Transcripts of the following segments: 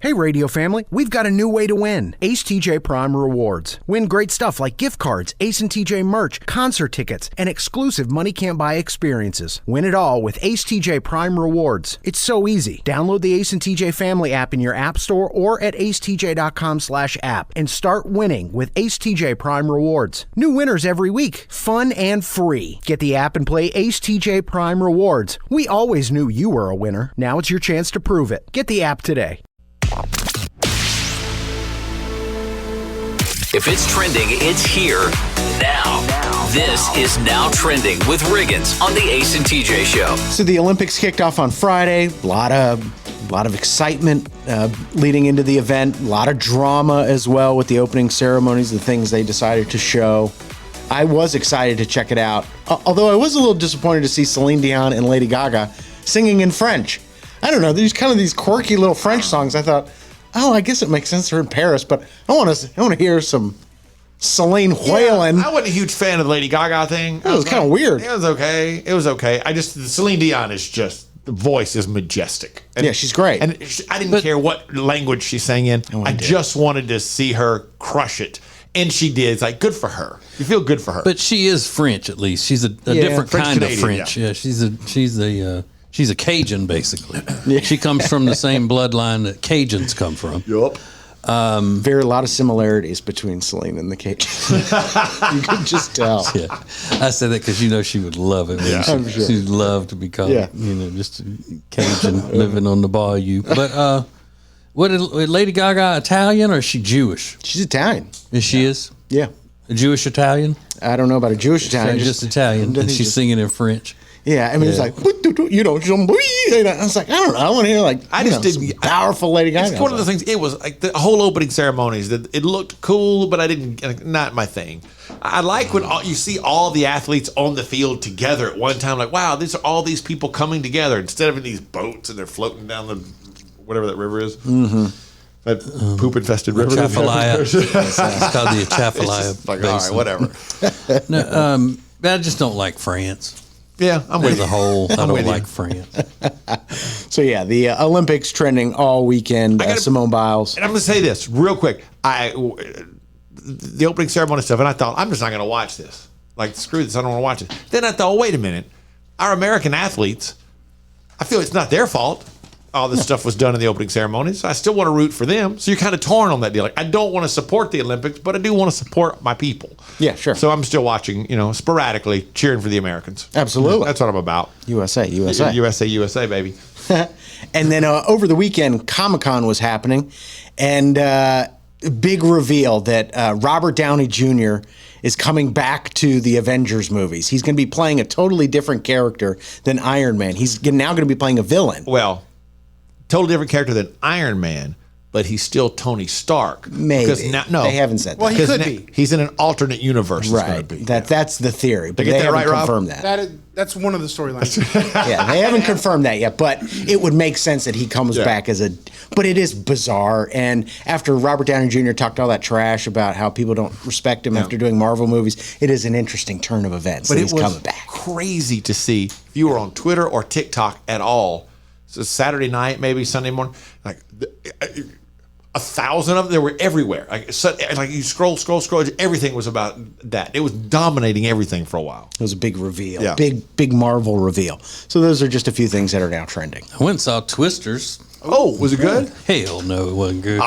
Hey radio family, we've got a new way to win. Ace TJ Prime Rewards. Win great stuff like gift cards, Ace and TJ merch, concert tickets, and exclusive money can't buy experiences. Win it all with Ace TJ Prime Rewards. It's so easy. Download the Ace and TJ family app in your app store or at acetj.com/app and start winning with Ace TJ Prime Rewards. New winners every week. Fun and free. Get the app and play Ace TJ Prime Rewards. We always knew you were a winner. Now it's your chance to prove it. Get the app today. If it's trending, it's here now. This is Now Trending with Riggins on the Ace and TJ Show. So the Olympics kicked off on Friday. A lot of excitement leading into the event. A lot of drama as well with the opening ceremonies, the things they decided to show. I was excited to check it out, although I was a little disappointed to see Celine Dion and Lady Gaga singing in French. I don't know, there's kind of these quirky little French songs. I thought, oh, I guess it makes sense they're in Paris, but I want to hear some Celine wailing. Yeah, I wasn't a huge fan of the Lady Gaga thing. It was kind of weird. It was okay. Celine Dion is just, the voice is majestic. And, yeah, she's great. And I didn't care what language she sang in. I just wanted to see her crush it. And she did. It's like, good for her. You feel good for her. But she is French, at least. She's a different kind of French. Yeah, she's a Cajun, basically. Yeah. She comes from the same bloodline that Cajuns come from. Yup. There are a lot of similarities between Celine and the Cajuns. You can just tell. Yeah. I said that because she would love it. Yeah. I'm sure. She'd love to be called, just a Cajun living on the bayou. But is Lady Gaga Italian or is she Jewish? She's Italian. She is? Yeah. A Jewish Italian? I don't know about a Jewish Italian. Just Italian. And she's singing in French. Yeah, I mean, it's like, I was like, I don't know. I want to hear some powerful Lady Gaga. It's one of the things, it was like the whole opening ceremonies, that it looked cool, but not my thing. I like when you see all the athletes on the field together at one time, like, wow, these are all these people coming together instead of in these boats and they're floating down the, whatever that river is. Mm-hmm. That poop-infested river. Atchafalaya. It's called the Atchafalaya. Like, all right, whatever. No, I just don't like France. Yeah, I'm with you. As a whole, I don't like France. So, yeah, the Olympics trending all weekend. Simone Biles. And I'm going to say this real quick. The opening ceremony stuff, and I thought, I'm just not going to watch this. Like, screw this, I don't want to watch it. Then I thought, wait a minute. Our American athletes, I feel it's not their fault. All this stuff was done in the opening ceremonies. So I still want to root for them. So you're kind of torn on that deal. Like, I don't want to support the Olympics, but I do want to support my people. Yeah, sure. So I'm still watching, sporadically, cheering for the Americans. Absolutely. That's what I'm about. USA, baby. And then over the weekend, Comic-Con was happening. And big reveal that Robert Downey Jr. is coming back to the Avengers movies. He's going to be playing a totally different character than Iron Man. He's now going to be playing a villain. Well, totally different character than Iron Man, but he's still Tony Stark. Maybe. They haven't said that. Well, he could be. He's in an alternate universe. Right. That's the theory. But they haven't confirmed that. That's one of the storylines. Yeah, they haven't confirmed that yet, but it would make sense that he comes back as a... But it is bizarre, and after Robert Downey Jr. talked all that trash about how people don't respect him after doing Marvel movies, it is an interesting turn of events. But he's coming back. Crazy to see. If you were on Twitter or TikTok at all, so Saturday night, maybe Sunday morning, like 1,000 of them, they were everywhere. Like you scroll, everything was about that. It was dominating everything for a while. It was a big reveal, big Marvel reveal. So those are just a few things that are now trending. I went and saw Twisters. Oh, was it good? Hell no, it wasn't good.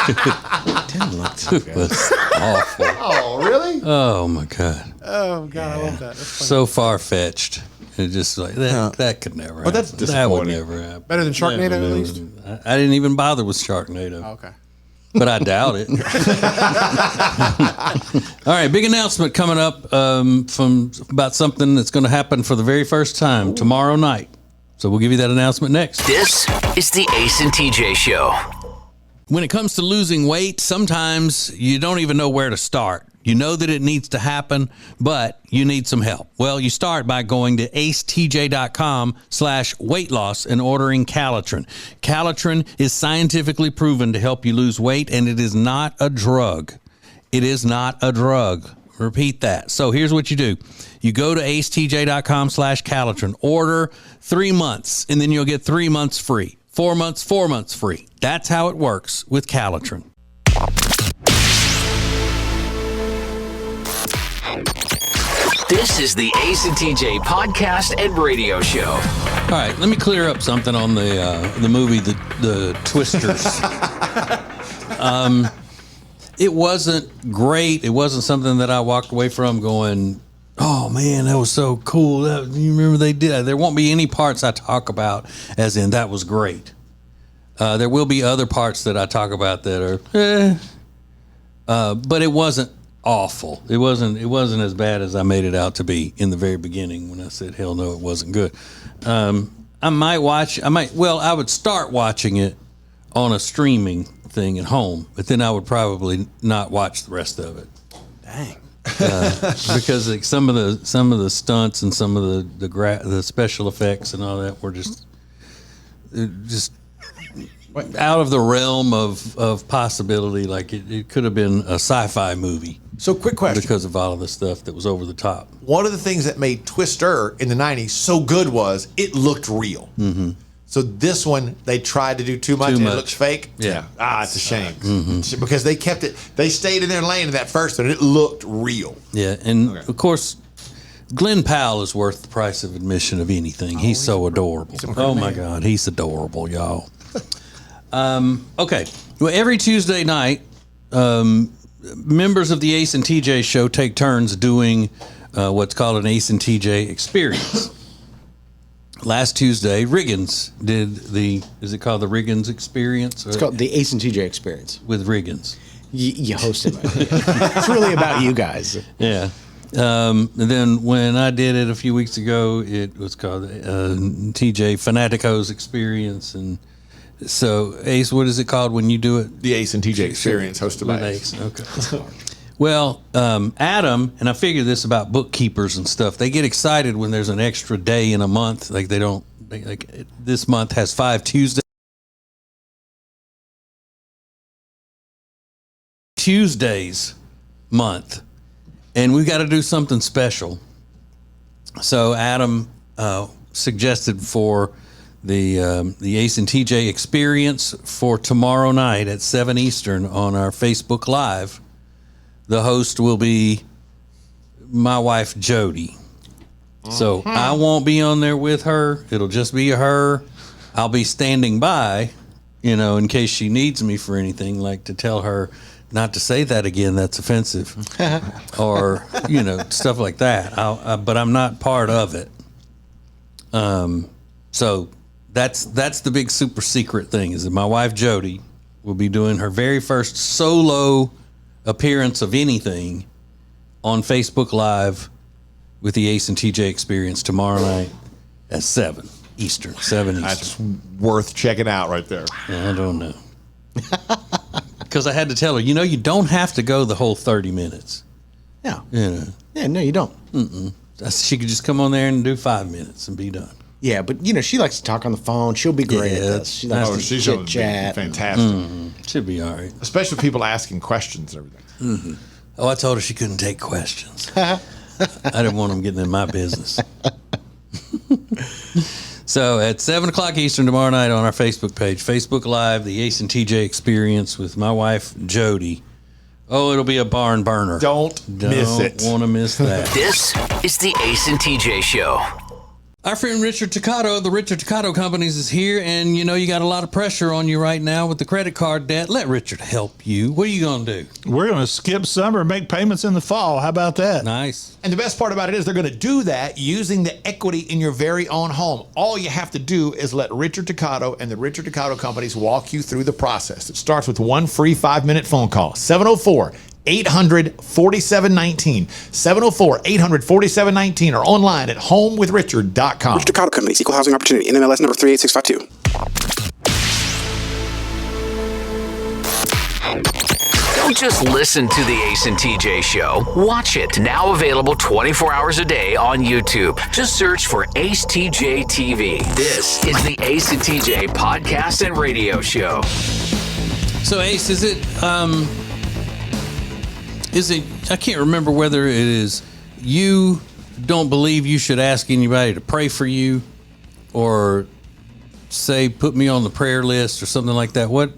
It didn't look too good. It was awful. Oh, really? Oh, my God. Oh, God, I love that. That's funny. So far-fetched. It's just like, that could never happen. Well, that's disappointing. That would never happen. Better than Sharknado, at least? I didn't even bother with Sharknado. Oh, okay. But I doubt it. All right, big announcement coming up from about something that's going to happen for the very first time tomorrow night. So we'll give you that announcement next. This is the Ace and TJ Show. When it comes to losing weight, sometimes you don't even know where to start. You know that it needs to happen, but you need some help. Well, you start by going to acetj.com/weight loss and ordering Calitrin. Calitrin is scientifically proven to help you lose weight, and it is not a drug. It is not a drug. Repeat that. So here's what you do. You go to acetj.com/Calitrin, order 3 months, and then you'll get 3 months free. 4 months free. That's how it works with Calitrin. This is the Ace and TJ podcast and radio show. All right, let me clear up something on the movie, the Twisters. It wasn't great. It wasn't something that I walked away from going, oh man, that was so cool. You remember they did. There won't be any parts I talk about as in that was great. There will be other parts that I talk about that are, but it wasn't awful. It wasn't as bad as I made it out to be in the very beginning when I said, hell no, it wasn't good. I would start watching it on a streaming thing at home, but then I would probably not watch the rest of it. Dang. Because like, some of the stunts and some of the special effects and all that were just out of the realm of possibility. Like it could have been a sci-fi movie. So, quick question. Because of all of the stuff that was over the top. One of the things that made Twister in the 90s so good was it looked real. Mm-hmm. So this one, they tried to do too much. And it looks fake. Yeah. It's a shame. Mm-hmm. Because they stayed in their lane in that first one, and it looked real. Yeah, and of course, Glenn Powell is worth the price of admission of anything. He's so adorable. My God, he's adorable, y'all. Okay, well, every Tuesday night, members of the Ace and TJ show take turns doing what's called an Ace and TJ experience. Last Tuesday, Riggins did is it called the Riggins experience? It's called the Ace and TJ experience. With Riggins. You hosted it. It's really about you guys. Yeah. And then when I did it a few weeks ago, it was called TJ Fanatico's experience. And so, Ace, what is it called when you do it? The Ace and TJ experience hosted by Ace. Okay. Well, Adam, and I figure this about bookkeepers and stuff, they get excited when there's an extra day in a month. Like this month has 5 Tuesdays month, and we got to do something special. So Adam suggested for the Ace and TJ experience for tomorrow night at 7 Eastern on our Facebook Live. The host will be my wife, Jody. So I won't be on there with her. It'll just be her. I'll be standing by, in case she needs me for anything, like to tell her not to say that again. That's offensive. Or, stuff like that. But I'm not part of it. So that's the big super secret thing is that my wife, Jody, will be doing her very first solo appearance of anything on Facebook Live with the Ace and TJ experience tomorrow night at 7 Eastern. 7 Eastern. That's worth checking out right there. I don't know. Because I had to tell her, you don't have to go the whole 30 minutes. Yeah. Yeah, no, you don't. She could just come on there and do 5 minutes and be done. Yeah, but she likes to talk on the phone. She'll be great at this. She likes to she's chit chat. Fantastic. Should be all right. Especially people asking questions and everything. Oh, I told her she couldn't take questions. I didn't want them getting in my business. So at 7 o'clock Eastern tomorrow night on our Facebook page, Facebook Live, the Ace and TJ experience with my wife, Jody. Oh, it'll be a barn burner. Don't miss it. Don't want to miss that. This is the Ace and TJ show. Our friend Richard Toccato of the Richard Toccato Companies is here, and you got a lot of pressure on you right now with the credit card debt. Let Richard help you. What are you going to do? We're going to skip summer and make payments in the fall. How about that? Nice. And the best part about it is they're going to do that using the equity in your very own home. All you have to do is let Richard Toccato and the Richard Toccato Companies walk you through the process. It starts with one free 5-minute phone call, 704-800-4719, 704-800-4719, or online at homewithrichard.com. Richard Toccato Companies, Equal Housing Opportunity, NMLS number 38652. Don't just listen to the Ace and TJ show. Watch it. Now available 24 hours a day on YouTube. Just search for Ace TJ TV. This is the Ace and TJ podcast and radio show. So, Ace, is it, I can't remember whether it is you don't believe you should ask anybody to pray for you, or say, put me on the prayer list or something like that, what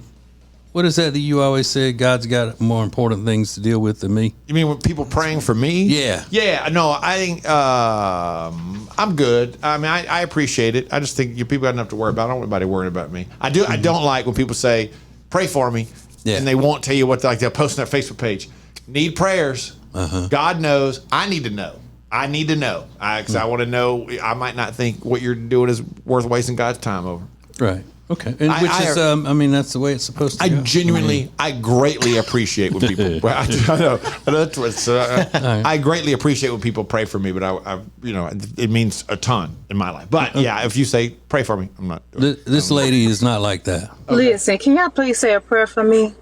is that you always said? God's got more important things to deal with than me. You mean when people praying for me? Yeah. Yeah. No, I think I'm good. I mean, I appreciate it. I just think you people got enough to worry about. I don't want anybody worrying about me. I do. I don't like when people say, "Pray for me," and they won't tell you what. Like they'll post on their Facebook page, "Need prayers." God knows. I need to know. I need to know because I want to know. I might not think what you're doing is worth wasting God's time over. Right. Okay. And I mean, that's the way it's supposed to go. I greatly appreciate when people. I know that's what. I greatly appreciate when people pray for me, but I it means a ton in my life. But yeah, if you say pray for me, I'm not. This lady is not like that. Listen, can y'all please say a prayer for me?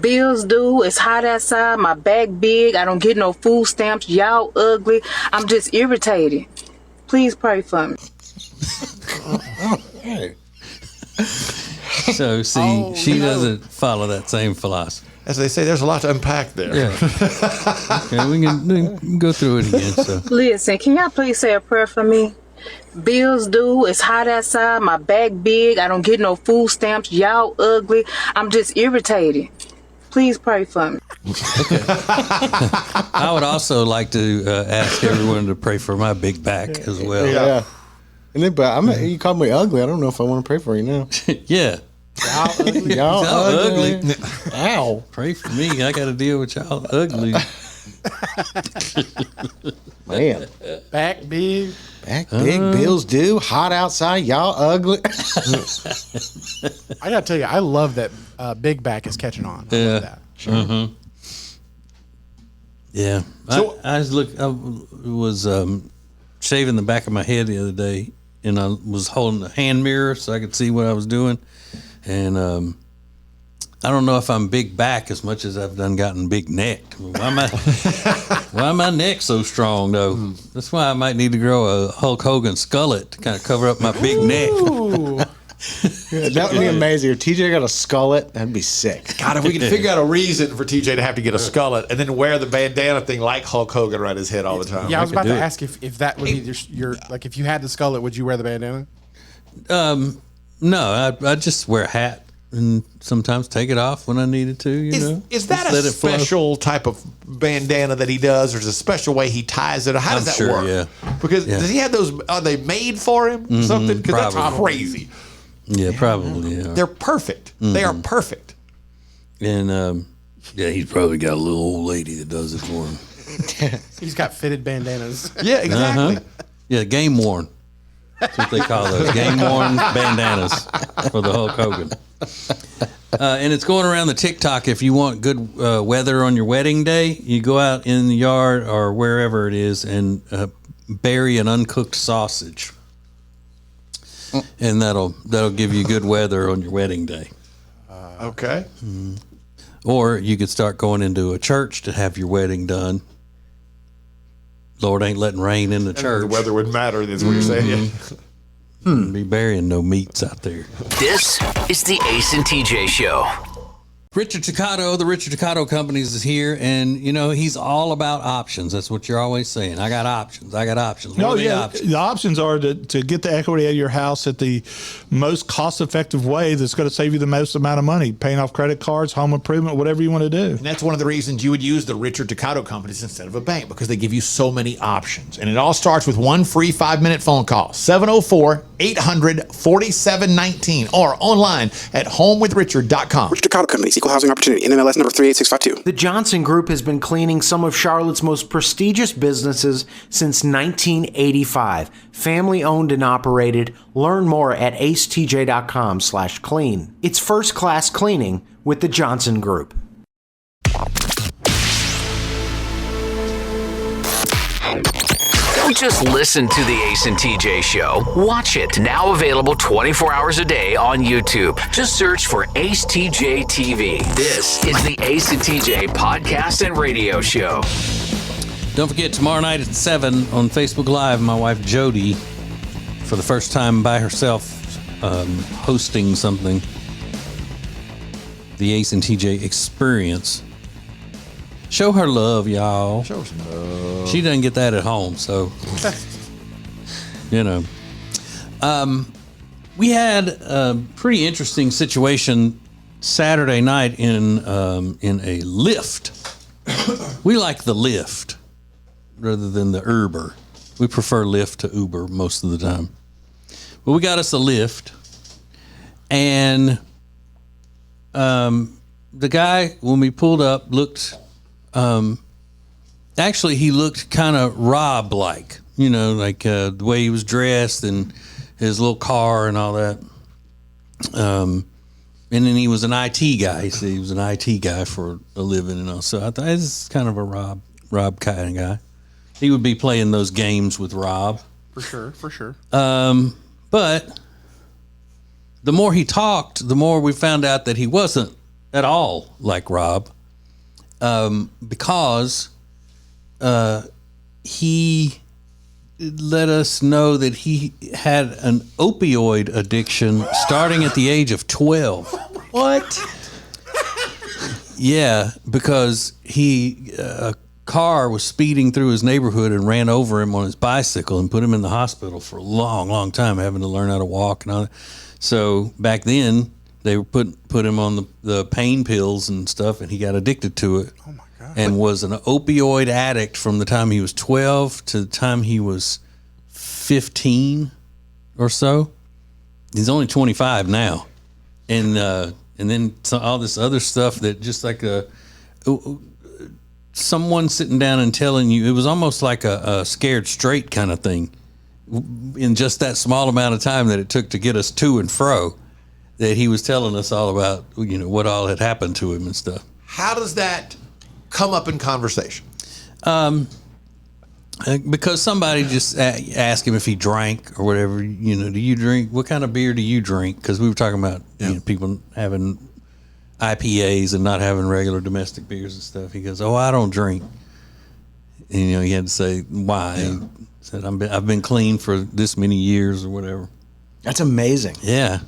Bills due. It's hot outside. My back big. I don't get no food stamps. Y'all ugly. I'm just irritated. Please pray for me. Hey. So, see, she doesn't follow that same philosophy. As they say, there's a lot to unpack there. Yeah. Okay, we can go through it again. So, listen, can y'all please say a prayer for me? Bills due. It's hot outside. My back big. I don't get no food stamps. Y'all ugly. I'm just irritated. Please pray for me. Okay. I would also like to ask everyone to pray for my big back as well. Yeah. And then, but you called me ugly. I don't know if I want to pray for you now. Yeah. Y'all ugly. Y'all ugly. Ow. Pray for me. I got to deal with y'all ugly. Man. Back big. Back big, bills due, hot outside, y'all ugly. I gotta tell you, I love that big back is catching on. I love that. Sure. Yeah. So, I was shaving the back of my head the other day, and I was holding a hand mirror so I could see what I was doing. And I don't know if I'm big back as much as I've gotten big neck. Why my neck so strong though? That's why I might need to grow a Hulk Hogan skullet to kind of cover up my big neck. That would be amazing. If TJ got a skullet, that'd be sick. God, if we could figure out a reason for TJ to have to get a skullet and then wear the bandana thing like Hulk Hogan around his head all the time. Yeah, I was about to ask if that would be your like if you had the skullet, would you wear the bandana? No, I just wear a hat and sometimes take it off when I needed to. Is that a special type of bandana that he does, or is it a special way he ties it? How does that work? Yeah. Because does he have those? Are they made for him or something? Because that's crazy. Yeah, probably. Yeah. They're perfect. They are perfect. And he's probably got a little old lady that does it for him. He's got fitted bandanas. Yeah, exactly. Yeah, game worn. That's what they call those, game worn bandanas for the Hulk Hogan. And it's going around the TikTok. If you want good weather on your wedding day, you go out in the yard or wherever it is and bury an uncooked sausage. And that'll give you good weather on your wedding day. Okay. Or you could start going into a church to have your wedding done. Lord ain't letting rain in the church. The weather would matter, is what you're saying. Be burying no meats out there. This is the Ace and TJ Show. Richard Toccato, the Richard Toccato Companies is here, and he's all about options. That's what you're always saying. I got options. I got options. What are the options? The options are to get the equity out of your house at the most cost-effective way that's going to save you the most amount of money, paying off credit cards, home improvement, whatever you want to do. And that's one of the reasons you would use the Richard Toccato Companies instead of a bank, because they give you so many options. And it all starts with one free 5-minute phone call, 704-800-4719, or online at homewithrichard.com. Richard Toccato Companies, Equal Housing Opportunity, NMLS number 38652. The Johnson Group has been cleaning some of Charlotte's most prestigious businesses since 1985. Family owned and operated. Learn more at acetj.com/clean. It's first class cleaning with the Johnson Group. Don't just listen to the Ace and TJ Show. Watch it. Now available 24 hours a day on YouTube. Just search for Ace TJ TV. This is the Ace and TJ podcast and radio show. Don't forget, tomorrow night at 7 on Facebook Live, my wife Jody, for the first time by herself, hosting something. The Ace and TJ Experience. Show her love, y'all. Show her some love. She doesn't get that at home, so We had a pretty interesting situation Saturday night in a Lyft. We like the Lyft rather than the Uber. We prefer Lyft to Uber most of the time. But we got us a Lyft, and the guy, when we pulled up, looked. Actually, he looked kind of Rob-like, like the way he was dressed and his little car and all that. And then he was an IT guy. He said he was an IT guy for a living and all. So I thought this is kind of a Rob kind of guy. He would be playing those games with Rob. For sure. But the more he talked, the more we found out that he wasn't at all like Rob. Because he let us know that he had an opioid addiction starting at the age of 12. What? Yeah, because a car was speeding through his neighborhood and ran over him on his bicycle and put him in the hospital for a long, long time, having to learn how to walk and all that. So back then, they were put him on the pain pills and stuff, and he got addicted to it. Oh my God. And was an opioid addict from the time he was 12 to the time he was 15 or so. He's only 25 now. And then all this other stuff that just like someone sitting down and telling you, it was almost like a scared straight kind of thing in just that small amount of time that it took to get us to and fro, that he was telling us all about, what all had happened to him and stuff. How does that come up in conversation? Because somebody just asked him if he drank or whatever. Do you drink? What kind of beer do you drink? Because we were talking about people having IPAs and not having regular domestic beers and stuff. He goes, "Oh, I don't drink." And he had to say why. Yeah. He said, "I've been clean for this many years or whatever." That's amazing. Yeah,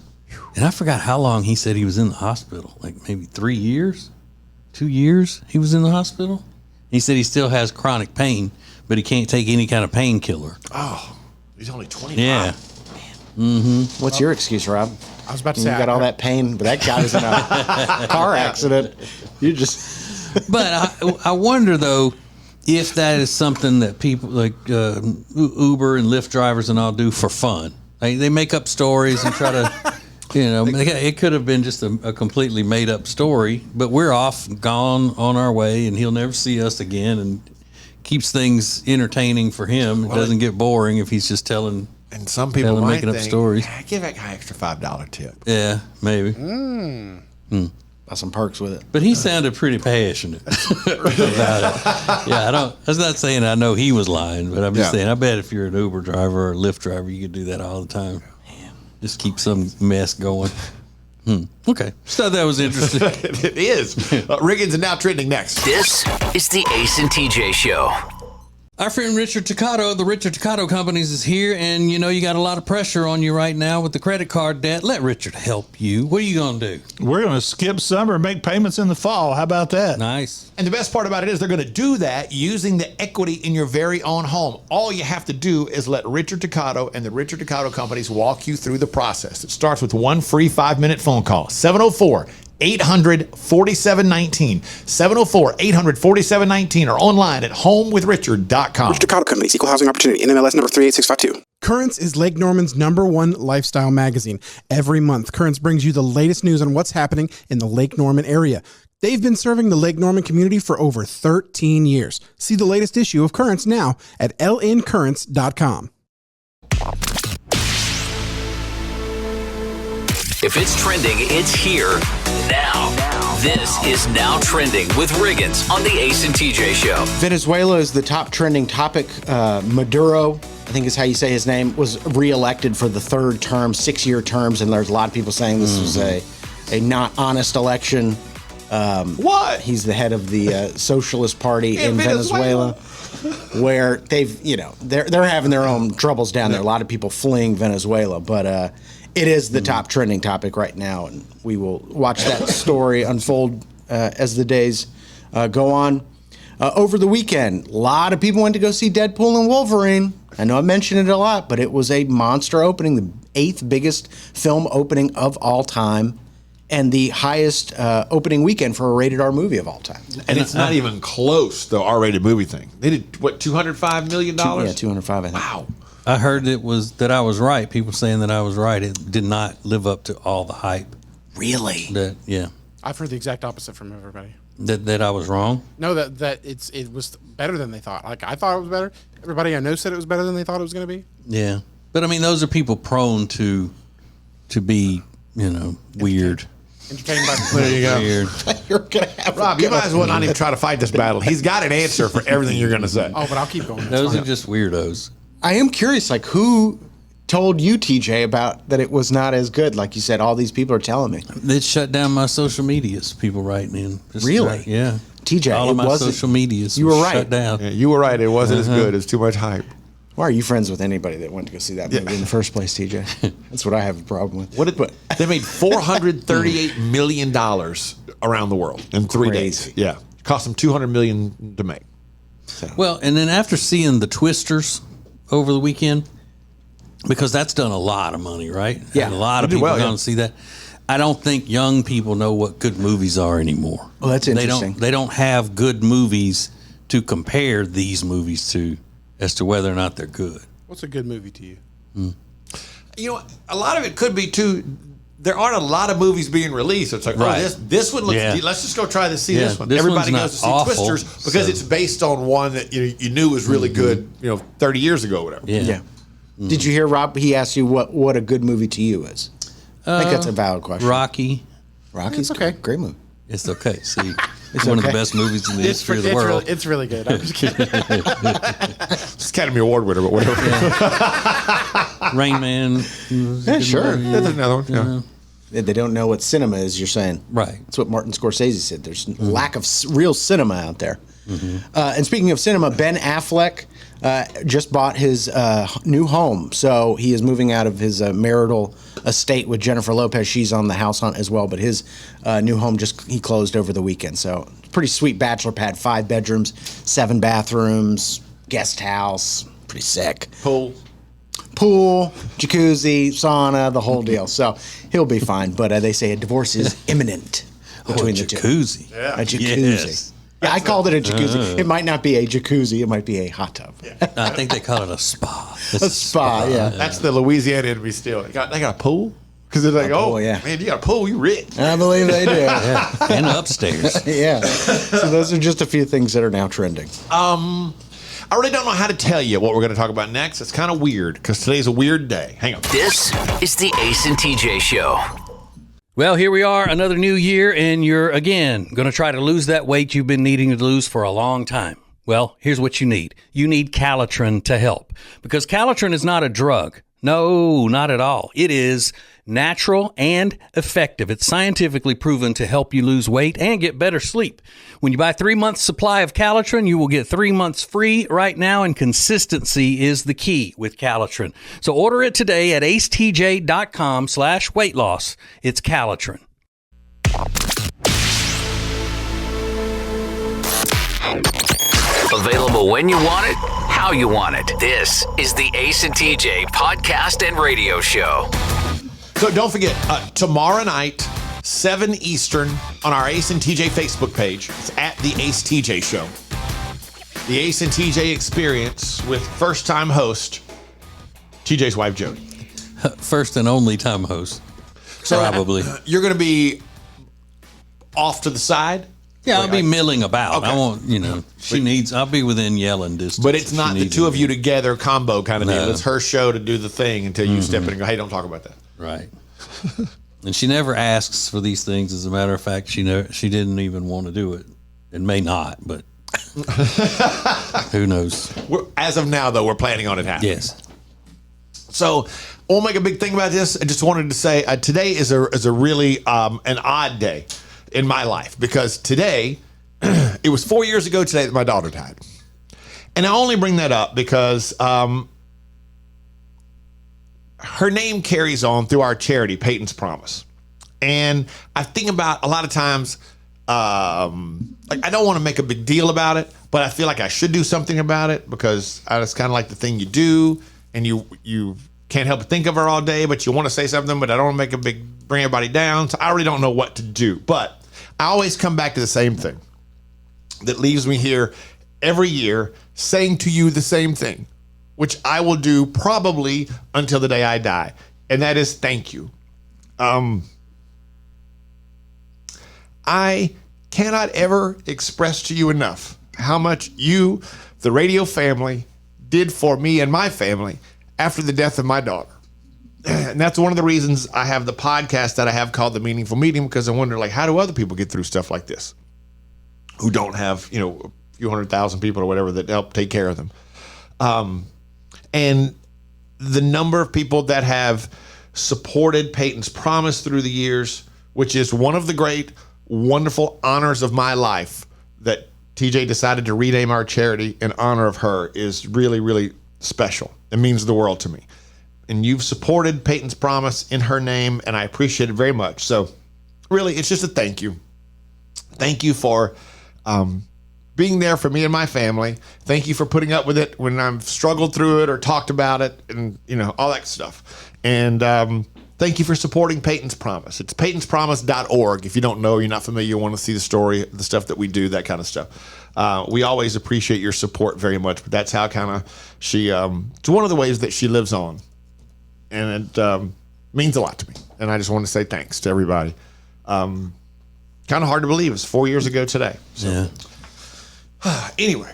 and I forgot how long he said he was in the hospital. Like maybe 3 years, 2 years. He was in the hospital. He said he still has chronic pain, but he can't take any kind of painkiller. Oh, he's only 25. Yeah. Mm-hmm. What's your excuse, Rob? I was about to say, you got all that pain, but that guy was in a car accident. You just. But I wonder though if that is something that people like Uber and Lyft drivers and all do for fun. They make up stories and try to. It could have been just a completely made up story, but we're off, gone on our way, and he'll never see us again, and keeps things entertaining for him. It doesn't get boring if he's just telling. And some people might making up stories. Give that guy extra $5 tip. Yeah, maybe. Got some perks with it. But he sounded pretty passionate about it. Yeah, I was not saying I know he was lying, but I'm just saying I bet if you're an Uber driver or a Lyft driver, you could do that all the time. Just keep some mess going. Okay. Just thought that was interesting. It is. Riggins and Now Trending next. This is the Ace and TJ Show. Our friend Richard Toccato of the Richard Toccato Companies is here, and you got a lot of pressure on you right now with the credit card debt. Let Richard help you. What are you going to do? We're going to skip summer and make payments in the fall. How about that? Nice. And the best part about it is they're going to do that using the equity in your very own home. All you have to do is let Richard Toccato and the Richard Toccato Companies walk you through the process. It starts with one free 5-minute phone call, 704-800-4719, 704-800-4719, or online at homewithrichard.com. Richard Toccato Companies, Equal Housing Opportunity, NMLS number 38652. Currents is Lake Norman's #1 lifestyle magazine. Every month, Currents brings you the latest news on what's happening in the Lake Norman area. They've been serving the Lake Norman community for over 13 years. See the latest issue of Currents now at lncurrents.com. If it's trending, it's here now. This is Now Trending with Riggins on the Ace and TJ Show. Venezuela is the top trending topic. Maduro, I think is how you say his name, was reelected for the third term, 6-year terms, and there's a lot of people saying this was a not honest election. What? He's the head of the Socialist Party in Venezuela, where they've, they're having their own troubles down there. A lot of people fleeing Venezuela, but it is the top trending topic right now, and we will watch that story unfold as the days go on. Over the weekend, a lot of people went to go see Deadpool and Wolverine. I know I mentioned it a lot, but it was a monster opening, the 8th biggest film opening of all time and the highest opening weekend for a rated R movie of all time. And it's not even close, the R-rated movie thing. They did, what, $205 million? Yeah, 205, I think. Wow. I heard that I was right. People saying that I was right. It did not live up to all the hype. Really? Yeah. I've heard the exact opposite from everybody. That I was wrong. No, that it was better than they thought. Like I thought it was better. Everybody I know said it was better than they thought it was going to be. Yeah, but I mean, those are people prone to be, weird. Entertained by There you go. Weird. You're gonna have Rob, you might as well not even try to fight this battle. He's got an answer for everything you're going to say. Oh, but I'll keep going. It's Those fine. are just weirdos. I am curious, like, who told you, TJ, about that it was not as good? Like you said, all these people are telling me. They shut down my social medias. People writing in. Really? Yeah. TJ, all it of my wasn't- social medias. you were was right. Shut down. Yeah, you were right. It wasn't as good. It's too much hype. Why are you friends with anybody that went to go see that movie in the first place, TJ? That's what I have a problem with. They made $438 million around the world in 3 days. Crazy. Yeah. Cost them $200 million to make. Well, and then after seeing the Twisters over the weekend, because that's done a lot of money, right? Yeah. And a lot of It did people well, going yeah. to see that. I don't think young people know what good movies are anymore. Oh, that's interesting. They don't have good movies to compare these movies to as to whether or not they're good. What's a good movie to you? You know, a lot of it could be, too, there aren't a lot of movies being released. So it's like, Right. this one looks, Yeah. let's just go try to see Yeah, this one. this Everybody one's goes to see not awful, Twisters because so- it's based on one that you knew was really good, 30 years ago or whatever. Yeah. Yeah. Did you hear Rob? He asked you what a good movie to you is. I think that's a valid question. Rocky. Rocky's okay. Great movie. It's okay. See, it's one of the okay. best movies in the history of the world. It's really good. I'm just kidding. It's Academy Award winner, but whatever. Rain Man. Yeah, sure. There's another one. Yeah. They don't know what cinema is, you're saying. Right. That's what Martin Scorsese said. There's lack of real cinema out there. And speaking of cinema, Ben Affleck just bought his new home. So he is moving out of his marital estate with Jennifer Lopez. She's on the house hunt as well. But his new home he closed over the weekend. So pretty sweet bachelor pad, 5 bedrooms, 7 bathrooms, guest house. Pretty sick. Pool, jacuzzi, sauna, the whole deal. So he'll be fine. But they say a divorce is imminent between the two. jacuzzi. A jacuzzi. Yes. Yeah, I called it a jacuzzi. It might not be a jacuzzi. It might be a hot tub. I think they call it a spa. It's A spa, yeah. That's the Louisiana enemy still. They got a pool? Because they're like, pool, yeah. man, you got a pool, you rich. I believe they do. Yeah. And upstairs. Yeah. So those are just a few things that are now trending. I really don't know how to tell you what we're going to talk about next. It's kind of weird because today's a weird day. Hang on. This is the Ace and TJ Show. Well, here we are, another new year, and you're, again, going to try to lose that weight you've been needing to lose for a long time. Well, here's what you need. You need Calitrin to help, because Calitrin is not a drug. No, not at all. It is natural and effective. It's scientifically proven to help you lose weight and get better sleep. When you buy 3 months supply of Calitrin, you will get 3 months free right now, and consistency is the key with Calitrin. So order it today at acetj.com/weight loss. It's Calitrin. Available when you want it, how you want it. This is the Ace and TJ podcast and radio show. So don't forget, tomorrow night, 7 Eastern, on our Ace and TJ Facebook page, it's at the Ace TJ Show. The Ace and TJ experience with first-time host, TJ's wife, Jody. First and only time host, probably. You're going to be off to the side. Yeah, I'll be milling about. Okay. I won't, I'll be within yelling distance. But it's if not she the needs two of me. you together combo kind of deal. No. It's her show to do the thing until you step in and go, hey, don't talk about that. Right. And she never asks for these things. As a matter of fact, she didn't even want to do it. It may not, but who knows? As of now, though, we're planning on it happening. Yes. So I won't make a big thing about this. I just wanted to say today is a really an odd day in my life, because today, it was 4 years ago today that my daughter died. And I only bring that up because her name carries on through our charity, Peyton's Promise. And I think about a lot of times, I don't want to make a big deal about it, but I feel like I should do something about it, because it's kind of like the thing you do, and you can't help but think of her all day, but you want to say something, but I don't want to bring everybody down. So I really don't know what to do. But I always come back to the same thing that leaves me here every year saying to you the same thing, which I will do probably until the day I die. And that is thank you. I cannot ever express to you enough how much you, the radio family, did for me and my family after the death of my daughter. And that's one of the reasons I have the podcast that I have called The Meaningful Meeting, because I wonder, like, how do other people get through stuff like this who don't have, a few 100,000 people or whatever that help take care of them. And the number of people that have supported Peyton's Promise through the years, which is one of the great, wonderful honors of my life, that TJ decided to rename our charity in honor of her, is really, really special. It means the world to me. And you've supported Peyton's Promise in her name, and I appreciate it very much. So really, it's just a thank you. Thank you for being there for me and my family. Thank you for putting up with it when I've struggled through it or talked about it, and all that stuff. And thank you for supporting Peyton's Promise. It's peytonspromise.org. If you don't know, you're not familiar, you want to see the story, the stuff that we do, that kind of stuff. We always appreciate your support very much, but that's how kind of she, it's one of the ways that she lives on. And it means a lot to me. And I just want to say thanks to everybody. Kind of hard to believe. It's 4 years ago today. So. Yeah. Anyway,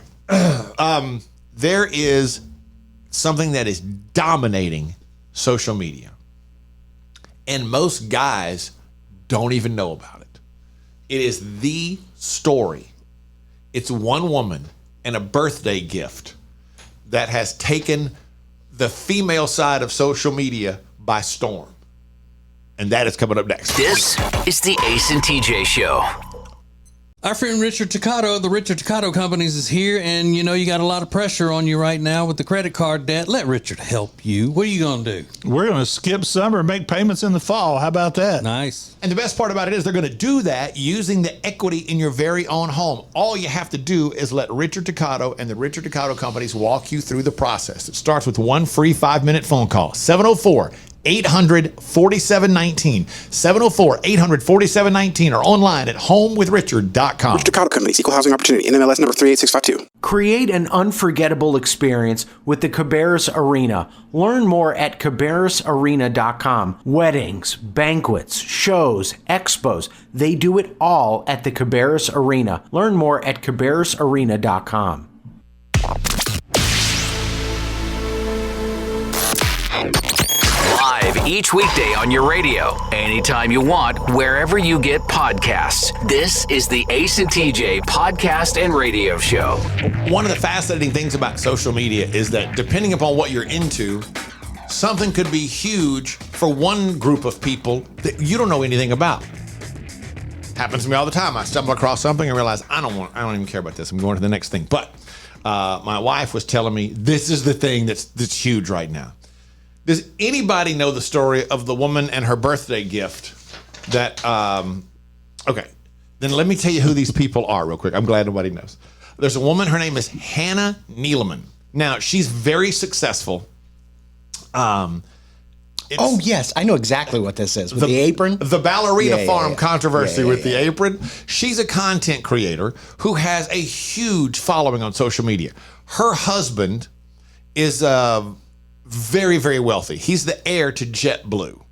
there is something that is dominating social media, and most guys don't even know about it. It is the story. It's one woman and a birthday gift that has taken the female side of social media by storm. And that is coming up next. This is the Ace and TJ Show. Our friend Richard Toccato of the Richard Toccato Companies is here, and you got a lot of pressure on you right now with the credit card debt. Let Richard help you. What are you going to do? We're going to skip summer and make payments in the fall. How about that? Nice. And the best part about it is they're going to do that using the equity in your very own home. All you have to do is let Richard Toccato and the Richard Toccato Companies walk you through the process. It starts with one free 5-minute phone call. 704-800-4719. 704-800-4719 or online at homewithrichard.com. Richard Toccato Companies, Equal Housing Opportunity, NMLS number 38652. Create an unforgettable experience with the Cabarrus Arena. Learn more at cabarrusarena.com. Weddings, banquets, shows, expos, they do it all at the Cabarrus Arena. Learn more at cabarrusarena.com. Live each weekday on your radio, anytime you want, wherever you get podcasts. This is the Ace and TJ podcast and radio show. One of the fascinating things about social media is that depending upon what you're into, something could be huge for one group of people that you don't know anything about. Happens to me all the time. I stumble across something and realize I don't even care about this. I'm going to the next thing. But my wife was telling me this is the thing that's huge right now. Does anybody know the story of the woman and her birthday gift that, okay, then let me tell you who these people are real quick. I'm glad nobody knows. There's a woman, her name is Hannah Neeleman. Now, she's very successful. Oh, yes, I know exactly what this is. With the apron? The ballerina farm controversy with the yeah. apron. She's a content creator who has a huge following on social media. Her husband is very, very wealthy. He's the heir to JetBlue.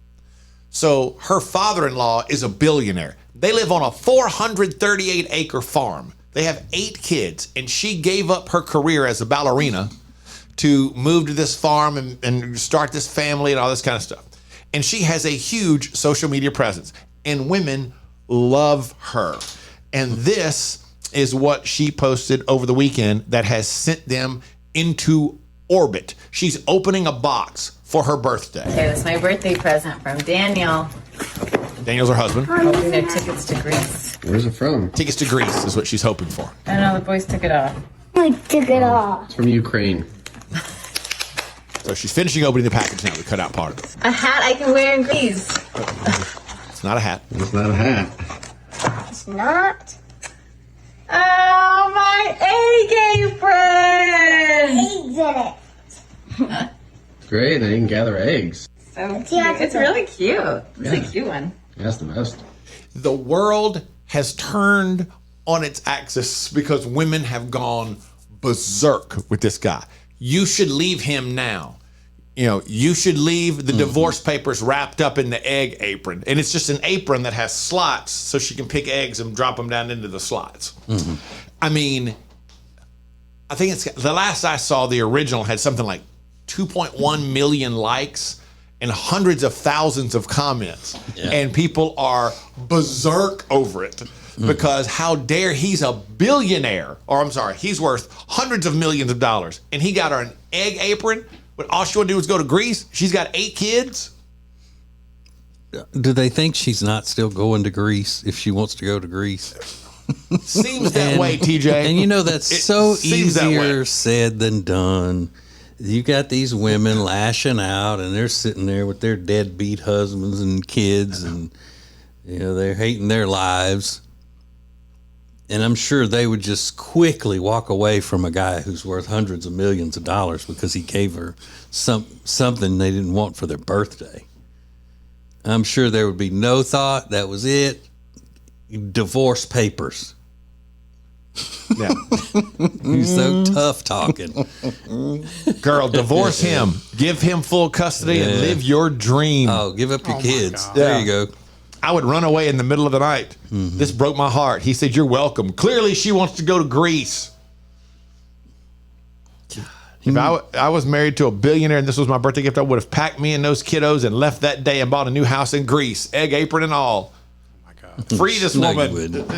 So her father-in-law is a billionaire. They live on a 438-acre farm. They have 8 kids, and she gave up her career as a ballerina to move to this farm and start this family and all this kind of stuff. And she has a huge social media presence, and women love her. And this is what she posted over the weekend that has sent them into orbit. She's opening a box for her birthday. Okay, that's my birthday present from Daniel. Daniel's her husband. Hoping they're tickets to Greece. Where's it from? Tickets to Greece is what she's hoping for. I don't know, the boys took it off. I took it off. It's from Ukraine. So she's finishing opening the package now. We cut out part of it. A hat I can wear in Greece. It's not a hat. It's not a hat. It's not? Oh, my A-game friend! He did it. Great, they can gather eggs. So cute. It's really cute. It's a cute one. That's the best. The world has turned on its axis because women have gone berserk with this guy. You should leave him now. You know, you should leave the divorce papers wrapped up in the egg apron. And it's just an apron that has slots so she can pick eggs and drop them down into the slots. I mean, I think it's the last I saw, the original had something like 2.1 million likes and hundreds of thousands of comments. And people are berserk over it because how dare, he's a billionaire, or I'm sorry, he's worth hundreds of millions of dollars. And he got her an egg apron, but all she want to do is go to Greece. She's got 8 kids. Do they think she's not still going to Greece if she wants to go to Greece? Seems that way, TJ. And you know, that's so seems that way. easier said than done. You got these women lashing out, and they're sitting there with their deadbeat husbands and kids, and you know, they're hating their lives. And I'm sure they would just quickly walk away from a guy who's worth hundreds of millions of dollars because he gave her something they didn't want for their birthday. I'm sure there would be no thought. That was it. Divorce papers. Yeah. He's so tough talking. Girl, divorce him. Give him full custody and live your dream. Oh, give up your kids. There you go. I would run away in the middle of the night. This broke my heart. He said, "You're welcome." Clearly, she wants to go to Greece. If I was married to a billionaire and this was my birthday gift, I would have packed me and those kiddos and left that day and bought a new house in Greece, egg apron and all. Free this woman. You wouldn't.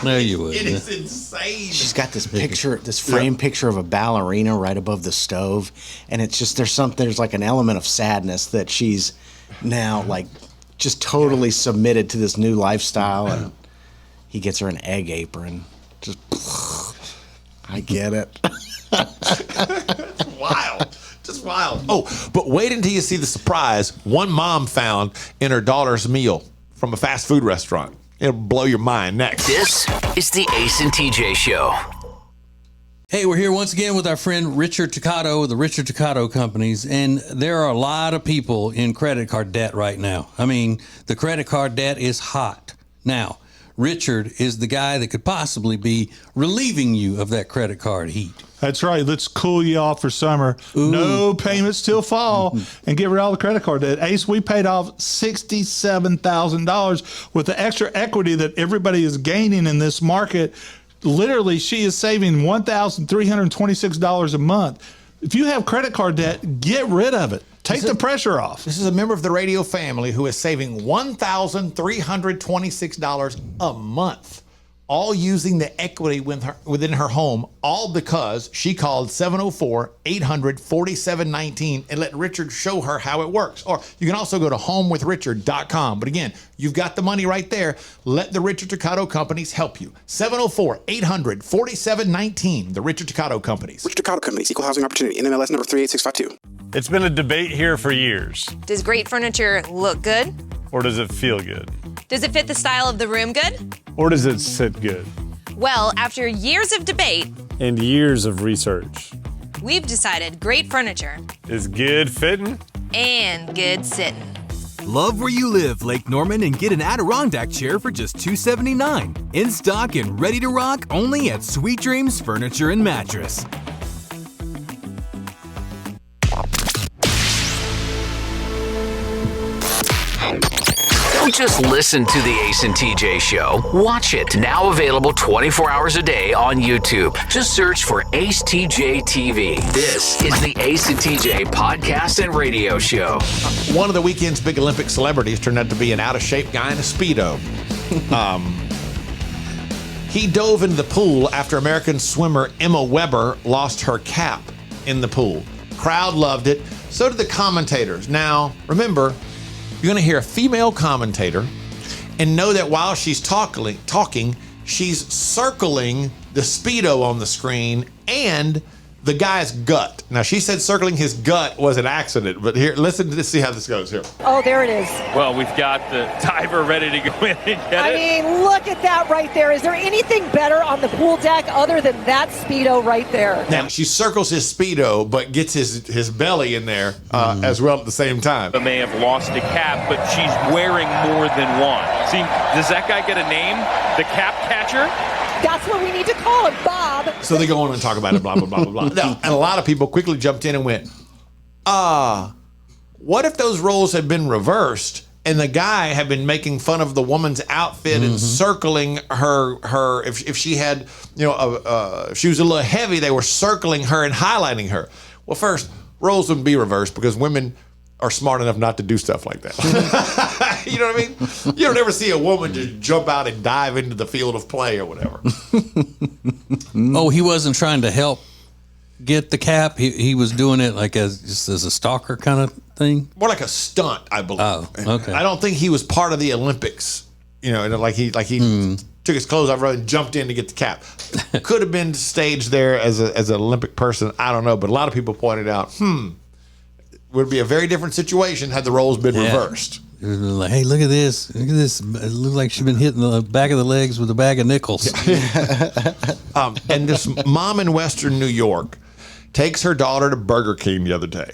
No, you wouldn't. It is insane. She's got this picture, this framed picture of a ballerina right above the stove, and it's just there's like an element of sadness that she's now like just totally submitted to this new lifestyle, and he gets her an egg apron. Just, I get it. Wild. Just wild. Oh, but wait until you see the surprise one mom found in her daughter's meal from a fast food restaurant. It'll blow your mind. Next. This is the Ace and TJ Show. Hey, we're here once again with our friend Richard Toccato of the Richard Toccato Companies, and there are a lot of people in credit card debt right now. I mean, the credit card debt is hot. Now, Richard is the guy that could possibly be relieving you of that credit card heat. That's right. Let's cool you off for summer. Ooh. No payments till fall, and get rid of all the credit card debt. Ace, we paid off $67,000 with the extra equity that everybody is gaining in this market. Literally, she is saving $1,326 a month. If you have credit card debt, get rid of it. Take the pressure off. This is a member of the radio family who is saving $1,326 a month, all using the equity within her home, all because she called 704-800-4719 and let Richard show her how it works. Or you can also go to homewithrichard.com. But again, you've got the money right there. Let the Richard Toccato Companies help you. 704-800-4719, the Richard Toccato Companies. Richard Toccato Companies, Equal Housing Opportunity, NMLS number 38652. It's been a debate here for years. Does great furniture look good? Or does it feel good? Does it fit the style of the room good? Or does it sit good? Well, after years of debate and years of research, we've decided great furniture is good fitting and good sitting. Love where you live, Lake Norman, and get an Adirondack chair for just $279. In stock and ready to rock only at Sweet Dreams Furniture and Mattress. Don't just listen to the Ace and TJ Show. Watch it. Now available 24 hours a day on YouTube. Just search for Ace TJ TV. This is the Ace and TJ podcast and radio show. One of the weekend's big Olympic celebrities turned out to be an out-of-shape guy in a Speedo. He dove into the pool after American swimmer Emma Weber lost her cap in the pool. Crowd loved it. So did the commentators. Now, remember, you're going to hear a female commentator and know that while she's talking, she's circling the Speedo on the screen and the guy's gut. Now, she said circling his gut was an accident, but here, listen to this, see how this goes here. Oh, there it is. Well, we've got the diver ready to go in and get it. I mean, look at that right there. Is there anything better on the pool deck other than that Speedo right there? Now, she circles his Speedo, but gets his belly in there as well at the same time. I may have lost a cap, but she's wearing more than one. See, does that guy get a name? The cap catcher? That's what we need to call him, Bob. So they go on and talk about it, blah, blah, blah, blah, blah. Now, and a lot of people quickly jumped in and went, what if those roles had been reversed and the guy had been making fun of the woman's outfit and circling her if she had, if she was a little heavy, they were circling her and highlighting her. Well, first, roles wouldn't be reversed because women are smart enough not to do stuff like that. You know what I mean? You don't ever see a woman just jump out and dive into the field of play or whatever. Oh, he wasn't trying to help get the cap. He was doing it like just as a stalker kind of thing. More like a stunt, I believe. Oh, okay. I don't think he was part of the Olympics. Like he took his clothes off and jumped in to get the cap. Could have been staged there as an Olympic person. I don't know, but a lot of people pointed out, would be a very different situation had the roles been reversed. Like, hey, look at this. Look at this. It looks like she's been hitting the back of the legs with a bag of nickels. And this mom in Western New York takes her daughter to Burger King the other day.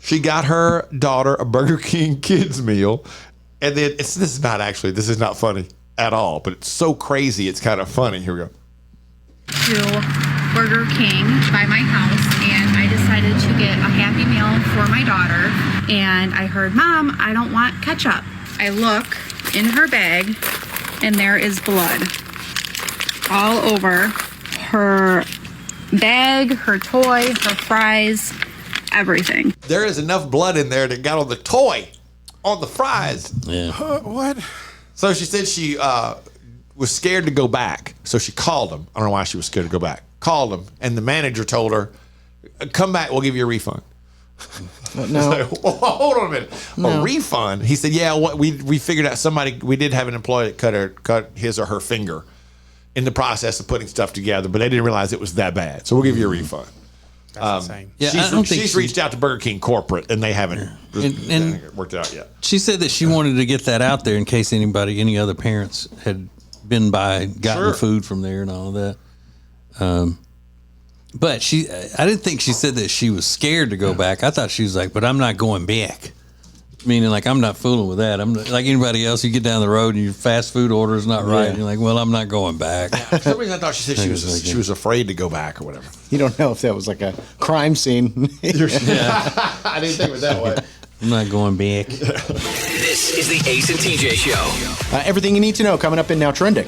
She got her daughter a Burger King kids meal. And then this is not funny at all, but it's so crazy. It's kind of funny. Here we go. To Burger King by my house, and I decided to get a Happy Meal for my daughter, and I heard, Mom, I don't want ketchup. I look in her bag, and there is blood all over her bag, her toy, her fries, everything. There is enough blood in there that got on the toy, on the fries. Yeah. What? So she said she was scared to go back, so she called him. I don't know why she was scared to go back. Called him, and the manager told her, "Come back, we'll give you a refund." No. Like, hold on a minute. No. A refund? He said, "Yeah, we figured out we did have an employee that cut his or her finger in the process of putting stuff together, but they didn't realize it was that bad. So we'll give you a refund." That's insane. Yeah, I don't think she's reached out to Burger King corporate, and they haven't worked it out yet. She said that she wanted to get that out there in case any other parents had been by, gotten food from there and all of that. But I didn't think she said that she was scared to go back. I thought she was like, but I'm not going back. Meaning, like, I'm not fooling with that. I'm like anybody else. You get down the road and your fast food order is not right. And you're like, well, I'm not going back. For some reason, I thought she said she was afraid to go back or whatever. You don't know if that was like a crime scene. I didn't think of it that way. I'm not going back. This is the Ace and TJ Show. Everything you need to know coming up in Now Trending.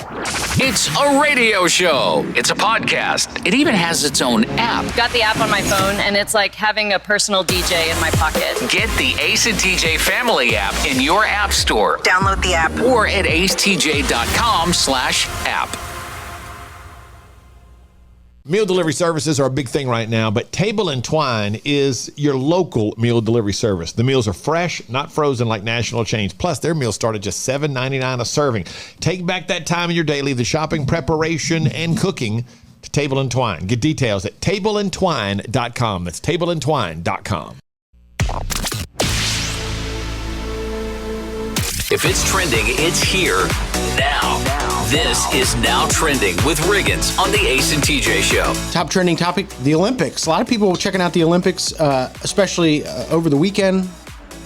It's a radio show. It's a podcast. It even has its own app. Got the app on my phone, and it's like having a personal DJ in my pocket. Get the Ace and TJ Family app in your app store. Download the app. Or at acetj.com/app. Meal delivery services are a big thing right now, but Table and Twine is your local meal delivery service. The meals are fresh, not frozen like national chains. Plus, their meals start at just $7.99 a serving. Take back that time in your day, leave the shopping, preparation, and cooking to Table and Twine. Get details at tableandtwine.com. That's tableandtwine.com. If it's trending, it's here now. This is Now Trending with Riggins on the Ace and TJ Show. Top trending topic, the Olympics. A lot of people were checking out the Olympics, especially over the weekend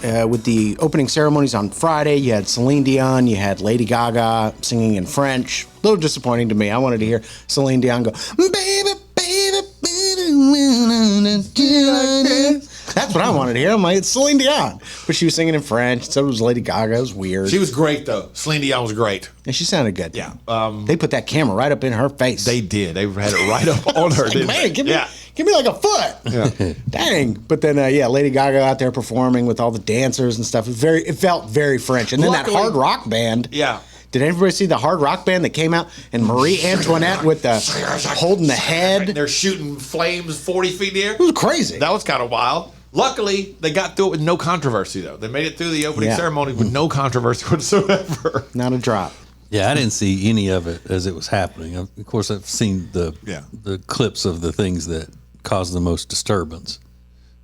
with the opening ceremonies on Friday. You had Celine Dion, you had Lady Gaga singing in French. A little disappointing to me. I wanted to hear Celine Dion go, baby, baby, baby, that's what I wanted to hear. I'm like, it's Celine Dion. But she was singing in French. So was Lady Gaga. It was weird. She was great, though. Celine Dion was great. And she sounded good. Yeah. They put that camera right up in her face. They did. They had it right up on her. Like, man, give me like a foot. Yeah. Dang. But then, Lady Gaga out there performing with all the dancers and stuff. It felt very French. And then that hard rock band. Yeah. Did everybody see the hard rock band that came out? And Marie Antoinette with the holding the head. They're shooting flames 40 feet in the air. It was crazy. That was kind of wild. Luckily, they got through it with no controversy, though. They made it through the opening ceremony with no controversy whatsoever. Not a drop. Yeah, I didn't see any of it as it was happening. Of course, I've seen the clips of the things that caused the most disturbance.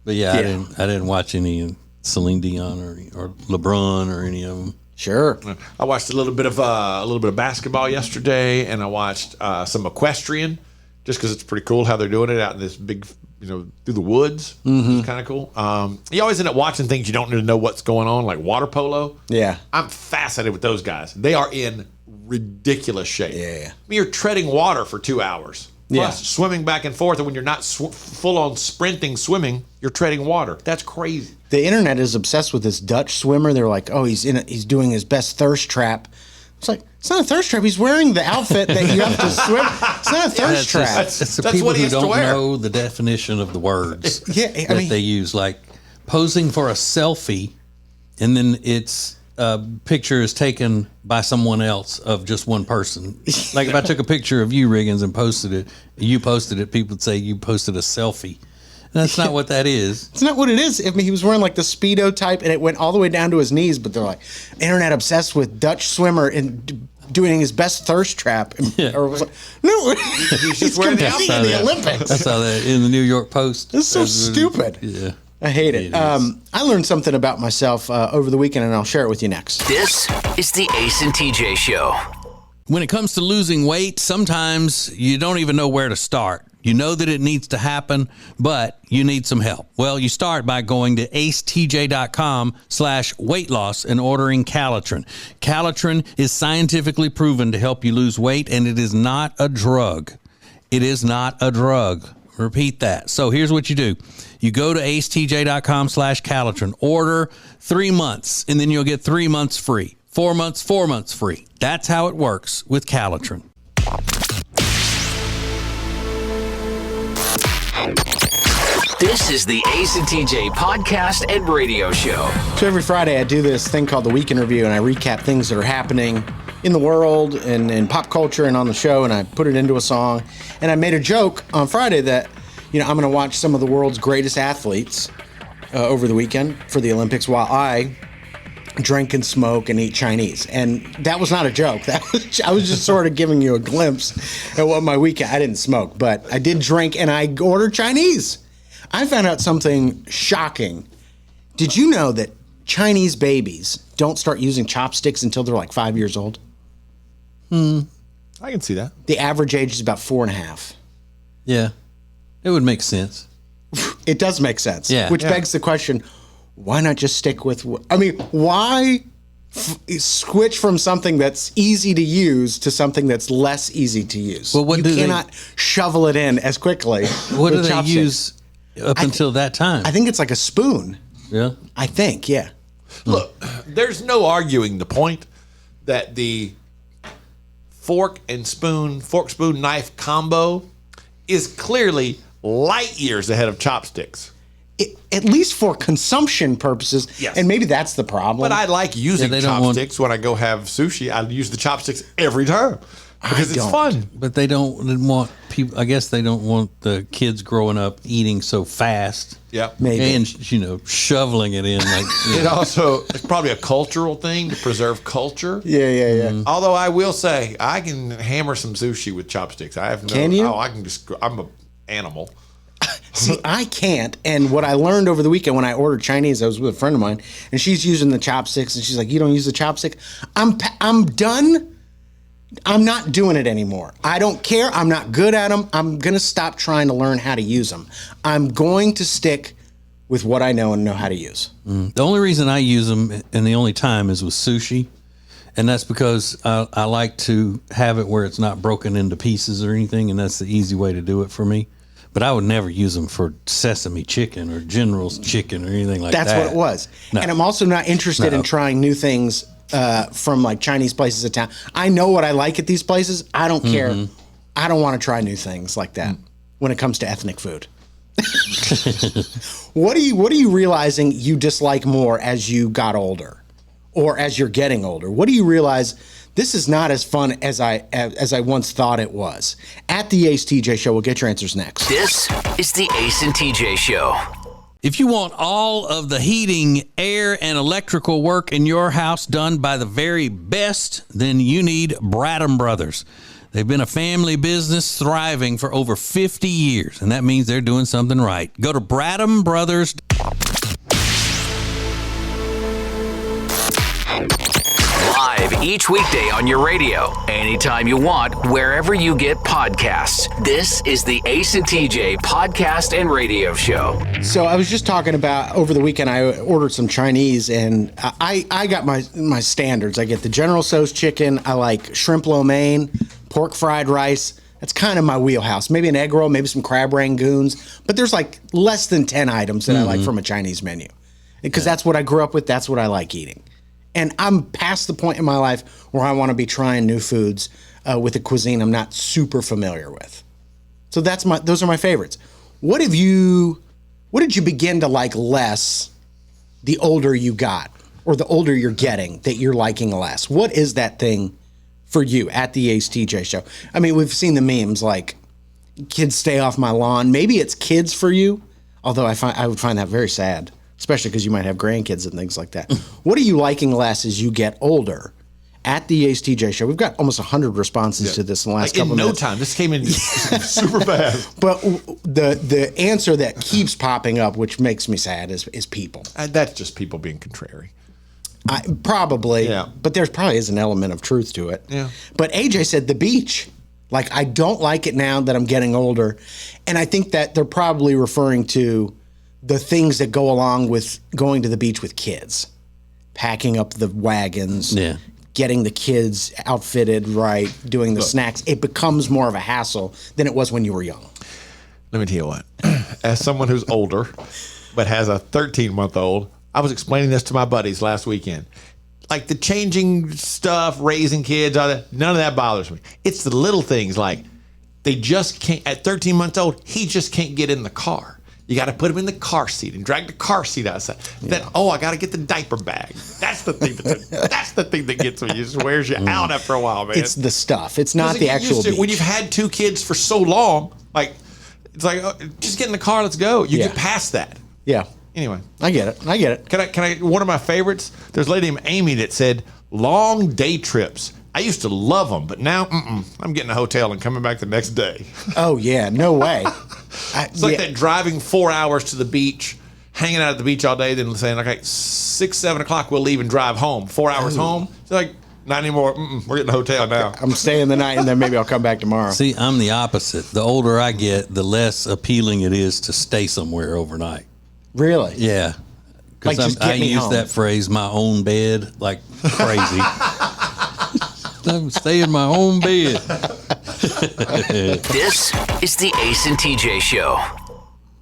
But yeah. I didn't watch any Celine Dion or LeBron or any of them. Sure. I watched a little bit of basketball yesterday, and I watched some equestrian, just because it's pretty cool how they're doing it out in this big, through the woods. Mm-hmm. It's kind of cool. You always end up watching things you don't need to know what's going on, like water polo. Yeah. I'm fascinated with those guys. They are in ridiculous shape. Yeah. I mean, you're treading water for 2 hours. Yeah. Plus swimming back and forth, and when you're not full on sprinting swimming, you're treading water. That's crazy. The internet is obsessed with this Dutch swimmer. They're like, oh, he's doing his best thirst trap. It's like, it's not a thirst trap. He's wearing the outfit that you have to swim. It's not a thirst trap. It's the people who don't know the definition of the words that they use. Like posing for a selfie, and then it's a picture is taken by someone else of just one person. Like if I took a picture of you, Riggins, and posted it, people would say you posted a selfie. That's not what that is. It's not what it is. I mean, he was wearing like the Speedo type, and it went all the way down to his knees. But they're like, internet obsessed with Dutch swimmer and doing his best thirst trap. Or was like, no, he's competing in the Olympics. I saw that in the New York Post. It's so stupid. Yeah. I hate it. I learned something about myself over the weekend, and I'll share it with you next. This is the Ace and TJ Show. When it comes to losing weight, sometimes you don't even know where to start. You know that it needs to happen, but you need some help. Well, you start by going to acetj.com/weight loss and ordering Calitrin. Calitrin is scientifically proven to help you lose weight, and it is not a drug. It is not a drug. Repeat that. So here's what you do. You go to acetj.com/Calitrin, order 3 months, and then you'll get 3 months free. 4 months, 4 months free. That's how it works with Calitrin. This is the Ace and TJ podcast and radio show. So every Friday I do this thing called the Week in Review, and I recap things that are happening in the world and in pop culture and on the show, and I put it into a song. And I made a joke on Friday that, I'm going to watch some of the world's greatest athletes over the weekend for the Olympics while I drink and smoke and eat Chinese. And that was not a joke. I was just sort of giving you a glimpse at what my weekend. I didn't smoke, but I did drink and I ordered Chinese. I found out something shocking. Did you know that Chinese babies don't start using chopsticks until they're like 5 years old? I can see that. The average age is about 4.5. Yeah, it would make sense. It does make sense. Yeah. Which begs the question, why not just stick with... why switch from something that's easy to use to something that's less easy to use? Well, you cannot shovel it in as quickly. What do they use up until that time? I think it's like a spoon. Yeah? I think, yeah. Look, there's no arguing the point that the fork, spoon, knife combo is clearly light years ahead of chopsticks. At least for consumption purposes. Yes. And maybe that's the problem. But I like using chopsticks when I go have sushi. I use the chopsticks every time because it's fun. But they don't want people. I guess they don't want the kids growing up eating so fast. Yeah, maybe. And shoveling it in like. It's probably a cultural thing to preserve culture. Yeah. Although I will say I can hammer some sushi with chopsticks. Can you? Oh, I can just. I'm an animal. See, I can't. And what I learned over the weekend when I ordered Chinese, I was with a friend of mine, and she's using the chopsticks, and she's like, "You don't use the chopstick?" I'm done. I'm not doing it anymore. I don't care. I'm not good at them. I'm going to stop trying to learn how to use them. I'm going to stick with what I know and know how to use. The only reason I use them, and the only time, is with sushi. And that's because I like to have it where it's not broken into pieces or anything, and that's the easy way to do it for me. But I would never use them for sesame chicken or General's chicken or anything like that. That's what it was. No. And I'm also not interested in trying new things from like Chinese places in town. I know what I like at these places. I don't care. I don't want to try new things like that when it comes to ethnic food. What are you realizing you dislike more as you got older or as you're getting older? What do you realize? This is not as fun as I once thought it was. At the Ace TJ Show, we'll get your answers next. This is the Ace and TJ Show. If you want all of the heating, air, and electrical work in your house done by the very best, then you need Bradham Brothers. They've been a family business thriving for over 50 years, and that means they're doing something right. Go to Bradham Brothers. Live each weekday on your radio, anytime you want, wherever you get podcasts. This is the Ace and TJ podcast and radio show. So I was just talking about over the weekend, I ordered some Chinese, and I got my standards. I get the General Tso's chicken. I like shrimp lo mein, pork fried rice. That's kind of my wheelhouse. Maybe an egg roll, maybe some crab rangoons. But there's like less than 10 items that I like from a Chinese menu. Because that's what I grew up with. That's what I like eating. And I'm past the point in my life where I want to be trying new foods with a cuisine I'm not super familiar with. So those are my favorites. What did you begin to like less the older you got, or the older you're getting that you're liking less? What is that thing for you at the Ace TJ show? I mean, we've seen the memes like kids stay off my lawn. Maybe it's kids for you, although I would find that very sad. Especially because you might have grandkids and things like that. What are you liking less as you get older at the Ace TJ show? We've got almost 100 responses to this in the last couple of minutes. In no time. This came in super fast. But the answer that keeps popping up, which makes me sad, is people. That's just people being contrary. Probably. Yeah. But there probably is an element of truth to it. Yeah. But AJ said the beach. Like, I don't like it now that I'm getting older. And I think that they're probably referring to the things that go along with going to the beach with kids, packing up the wagons, getting the kids outfitted right, doing the snacks. It becomes more of a hassle than it was when you were young. Let me tell you what, as someone who's older, but has a 13-month-old, I was explaining this to my buddies last weekend. Like the changing stuff, raising kids, all that, none of that bothers me. It's the little things like they just can't, at 13 months old, he just can't get in the car. You got to put him in the car seat and drag the car seat outside. Then, I got to get the diaper bag. That's the thing. That's the thing that gets me. It just wears you out after a while, man. It's the stuff. It's not the actual beach. When you've had two kids for so long, like it's like just get in the car. Let's go. You get past that. Yeah. Anyway, I get it. Can I? One of my favorites. There's a lady named Amy that said long day trips. I used to love them, but now I'm getting a hotel and coming back the next day. Oh yeah, no way. It's like that driving 4 hours to the beach, hanging out at the beach all day, then saying, okay, 6, 7 o'clock, we'll leave and drive home. 4 hours home. It's like, not anymore. We're getting a hotel now. I'm staying the night, and then maybe I'll come back tomorrow. See, I'm the opposite. The older I get, the less appealing it is to stay somewhere overnight. Really? Yeah. Because I use that phrase, my own bed, like crazy. I'm staying in my own bed. This is the Ace and TJ Show.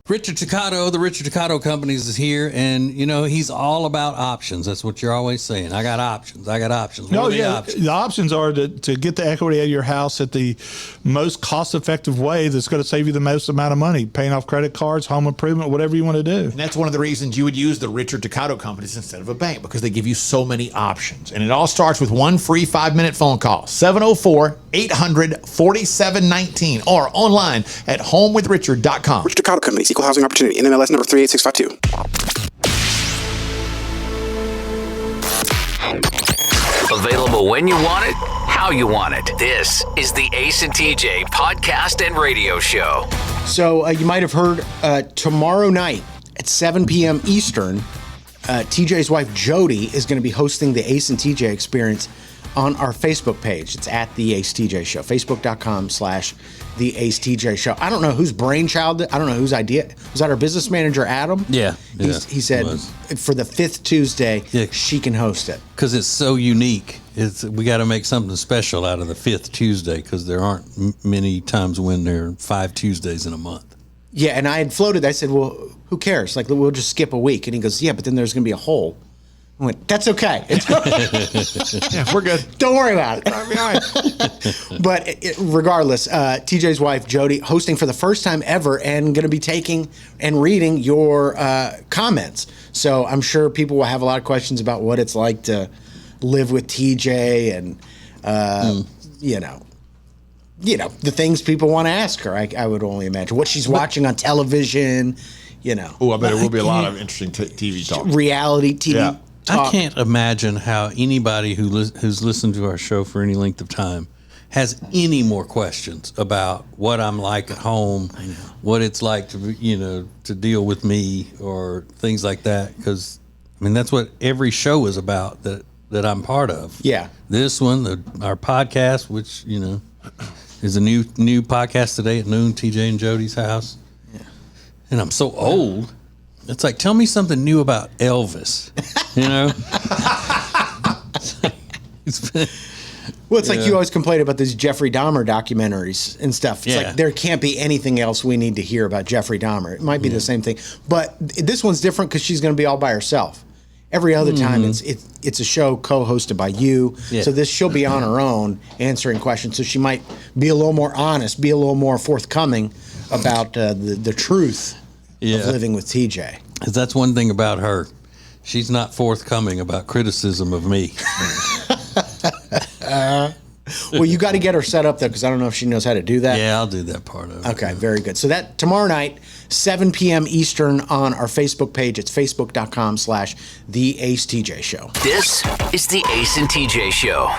Richard Toccato, the Richard Toccato Companies is here, and he's all about options. That's what you're always saying. I got options. Options. The options are to get the equity out of your house at the most cost-effective way that's going to save you the most amount of money, paying off credit cards, home improvement, whatever you want to do. And that's one of the reasons you would use the Richard Toccato Companies instead of a bank, because they give you so many options. And it all starts with one free 5-minute phone call, 704-800-4719, or online at homewithrichard.com. Richard Toccato Companies, Equal Housing Opportunity, NMLS number 38652. Available when you want it, how you want it. This is the Ace and TJ podcast and radio show. So you might have heard tomorrow night at 7 p.m. Eastern, TJ's wife Jody is going to be hosting the Ace and TJ Experience on our Facebook page. It's at the Ace TJ Show, facebook.com/the Ace TJ Show. I don't know whose brainchild, I don't know whose idea. Was that our business manager, Adam? Yeah. He said for the 5th Tuesday, she can host it. Because it's so unique. We got to make something special out of the 5th Tuesday, because there aren't many times when there are 5 Tuesdays in a month. Yeah, and I had floated, I said, well, who cares? Like, we'll just skip a week. And he goes, yeah, but then there's going to be a hole. I went, that's okay. Yeah, we're good. Don't worry about it. But regardless, TJ's wife, Jody, hosting for the first time ever and going to be taking and reading your comments. So I'm sure people will have a lot of questions about what it's like to live with TJ and, the things people want to ask her. I would only imagine what she's watching on television. Oh, I bet it will be a lot of interesting TV talk. Reality TV. Yeah. Talk. I can't imagine how anybody who's listened to our show for any length of time has any more questions about what I'm like at home, what it's like to to deal with me or things like that. Because that's what every show is about that I'm part of. Yeah. This one, our podcast, which is a new podcast today at noon, TJ and Jody's house. Yeah. And I'm so old. It's like, tell me something new about Elvis. Well, it's like you always complain about these Jeffrey Dahmer documentaries and stuff. It's like there can't be anything else we need to hear about Jeffrey Dahmer. It might be the same thing, but this one's different because she's going to be all by herself. Every other time it's a show co-hosted by you. Yeah. So she'll be on her own answering questions. So she might be a little more honest, be a little more forthcoming about the truth of living with TJ. Because that's one thing about her. She's not forthcoming about criticism of me. Well, you got to get her set up, though, because I don't know if she knows how to do that. Yeah, I'll do that part of it. Okay, very good. So that tomorrow night, 7 p.m. Eastern on our Facebook page. It's facebook.com/The Ace TJ Show. This is the Ace and TJ Show.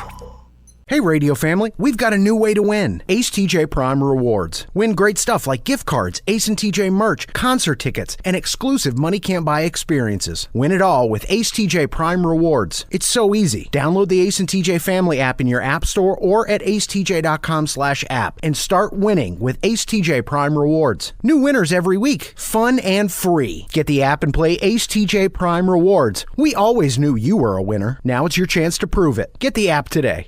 Hey, radio family, we've got a new way to win. Ace TJ Prime Rewards. Win great stuff like gift cards, Ace and TJ merch, concert tickets, and exclusive money can't buy experiences. Win it all with Ace TJ Prime Rewards. It's so easy. Download the Ace and TJ Family app in your app store or at acetj.com/app and start winning with Ace TJ Prime Rewards. New winners every week. Fun and free. Get the app and play Ace TJ Prime Rewards. We always knew you were a winner. Now it's your chance to prove it. Get the app today.